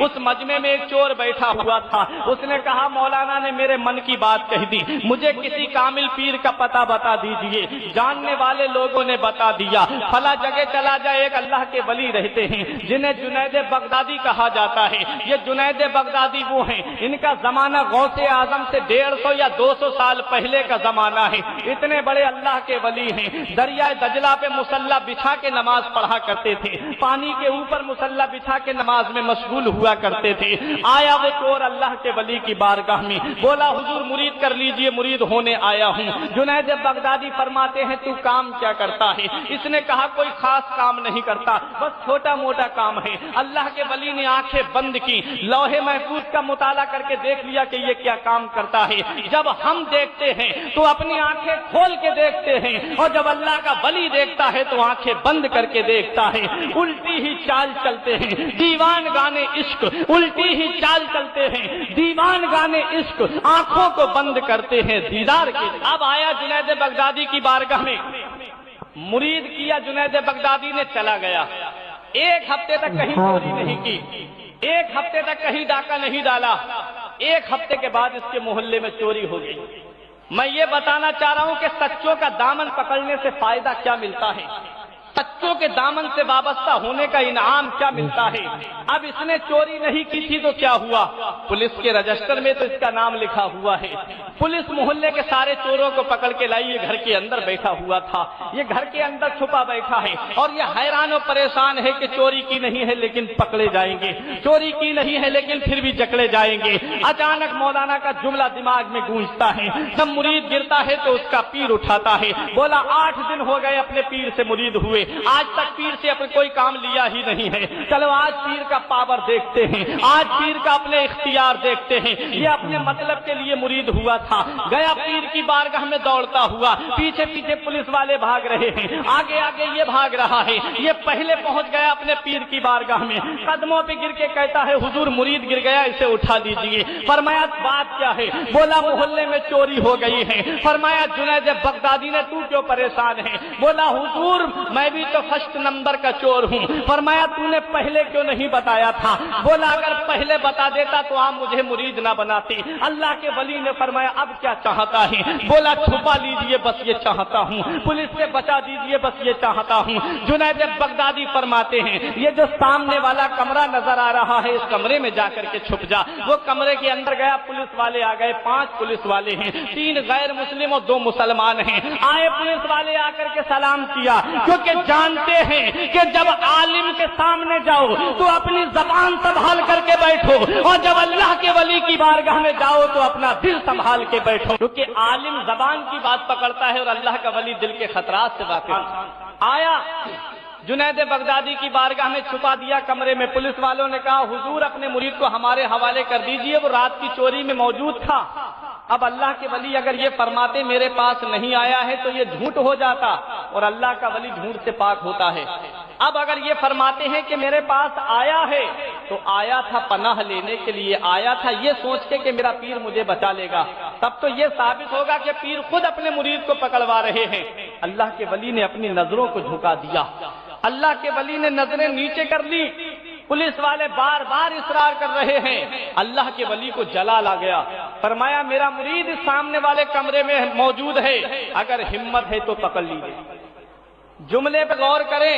उस मजमे में एक चोर बैठा हुआ था। उसने कहा मौलाना ने मेरे मन की बात कह दी, मुझे किसी कामिल पीर का पता बता दीजिए। जानने वाले लोगों ने बता दिया, फला जगह चला जाए, एक अल्लाह के वली रहते हैं जिन्हें जुनैद बगदादी कहा जाता है। ये जुनैद बगदादी वो हैं, इनका जमाना गौसे आजम से 150 या 200 साल पहले का जमाना है। इतने बड़े अल्लाह के वली हैं। दरिया दजला पे मुसल्ला बिछा के नमाज पढ़ा करते थे, पानी के ऊपर मुसल्ला बिछा के नमाज में मशगूल हुआ करते थे। आया वो चोर अल्लाह के वली की बारगाह में, बोला हुजूर मुरीद कर लीजिए, मुरीद होने आया हूँ। जुनैद बगदादी फरमाते हैं तू काम क्या करता है? इसने कहा कोई खास काम नहीं करता, बस छोटा मोटा काम है। अल्लाह के वली ने आंखें बंद की, लौहे महफूज का मुताला करके देख लिया कि ये क्या काम करता है। जब हम देखते हैं तो अपनी आंखें खोल के देखते हैं, और जब अल्लाह का वली देखता है तो आंखें बंद करके देखता है। उल्टी ही चाल चलते हैं दीवान गाने इश्क, उल्टी ही चाल चलते हैं दीवान गाने इश्क, आंखों को बंद करते हैं दीदार के। अब आया जुनैद बगदादी की बारगाह में, मुरीद किया जुनैद बगदादी ने, चला गया। एक हफ्ते तक कहीं चोरी नहीं की, एक हफ्ते तक कहीं डाका नहीं डाला। एक हफ्ते के बाद इसके मोहल्ले में चोरी हो गई। मैं ये बताना चाह रहा हूं कि सच्चों का दामन पकड़ने से फायदा क्या मिलता है, सच्चों के दामन से वाबस्ता होने का इनाम क्या मिलता है। अब इसने चोरी नहीं की थी तो क्या हुआ, पुलिस के रजिस्टर में तो इसका नाम लिखा हुआ है। पुलिस मोहल्ले के सारे चोरों को पकड़ के लाई, ये घर के अंदर बैठा हुआ था, ये घर के अंदर छुपा बैठा है, और ये हैरान और परेशान है कि चोरी की नहीं है लेकिन पकड़े जाएंगे, चोरी की नहीं है लेकिन फिर भी जकड़े जाएंगे। अचानक मौलाना का जुमला दिमाग में गूंजता है, जब मुरीद गिरता है तो उसका पीर उठाता है। बोला 8 दिन हो गए अपने पीर से मुरीद हुए, आज तक पीर से अपने कोई काम लिया ही नहीं है। चलो आज पीर का पावर देखते हैं, आज पीर का अपने इख्तियार देखते हैं। ये अपने मतलब के लिए मुरीद हुआ था, गया पीर की बारगाह में दौड़ता हुआ, पीछे पीछे पुलिस वाले भाग रहे हैं, आगे आगे ये भाग रहा है। ये पहले पहुंच गया अपने पीर की बारगाह में, कदमों पे गिर के कहता है हुजूर मुरीद गिर गया, इसे उठा लीजिए। फरमाया बात क्या है? बोला मोहल्ले में चोरी हो गई है। फरमाया जुनैद बगदादी ने तू क्यों परेशान है? बोला हुजूर मैं भी तो फर्स्ट नंबर का चोर हूँ। फरमाया तूने पहले क्यों नहीं बताया था? बोला अगर पहले बता देता तो आप मुझे मुरीद ना बनाती। अल्लाह के वली ने फरमाया अब क्या चाहता है? बोला छुपा लीजिए बस ये चाहता हूँ, पुलिस से बचा दीजिए बस ये चाहता हूँ। जुनैद बगदादी फरमाते हैं ये जो सामने वाला कमरा नजर आ रहा है, इस कमरे में जाकर के छुप जा। वो कमरे के अंदर गया, पुलिस वाले आ गए, 5 पुलिस वाले हैं, 3 गैर मुस्लिम और 2 मुसलमान हैं। आए पुलिस वाले आकर के सलाम किया, क्योंकि जानते हैं कि जब आलिम के सामने जाओ तो अपनी जबान संभाल करके बैठो, और जब अल्लाह के वली की बारगाह में जाओ तो अपना दिल संभाल के बैठो, क्योंकि आलिम जबान की बात पकड़ता है और अल्लाह का वली दिल के खतरात से वाकिफ। आया जुनैद बगदादी की बारगाह में छुपा दिया कमरे में। पुलिस वालों ने कहा हुजूर अपने मुरीद को हमारे हवाले कर दीजिए, वो रात की चोरी में मौजूद था। अब अल्लाह के वली अगर ये फरमाते मेरे पास नहीं आया है तो ये झूठ हो जाता, और अल्लाह का वली झूठ से पाक होता है। अब अगर ये फरमाते हैं कि मेरे पास आया है तो आया था पनाह लेने के लिए, आया था ये सोच के कि मेरा पीर मुझे बचा लेगा, तब तो ये साबित होगा कि पीर खुद अपने मुरीद को पकड़वा रहे हैं। अल्लाह के वली ने अपनी नजरों को झुका दिया, अल्लाह के वली ने नजरें नीचे कर ली। पुलिस वाले बार बार इसरार कर रहे हैं, अल्लाह के वली को जलाल आ गया। फरमाया मेरा मुरीद सामने वाले कमरे में मौजूद है, अगर हिम्मत है तो पकड़ लीजिए। जुमले पे गौर करें,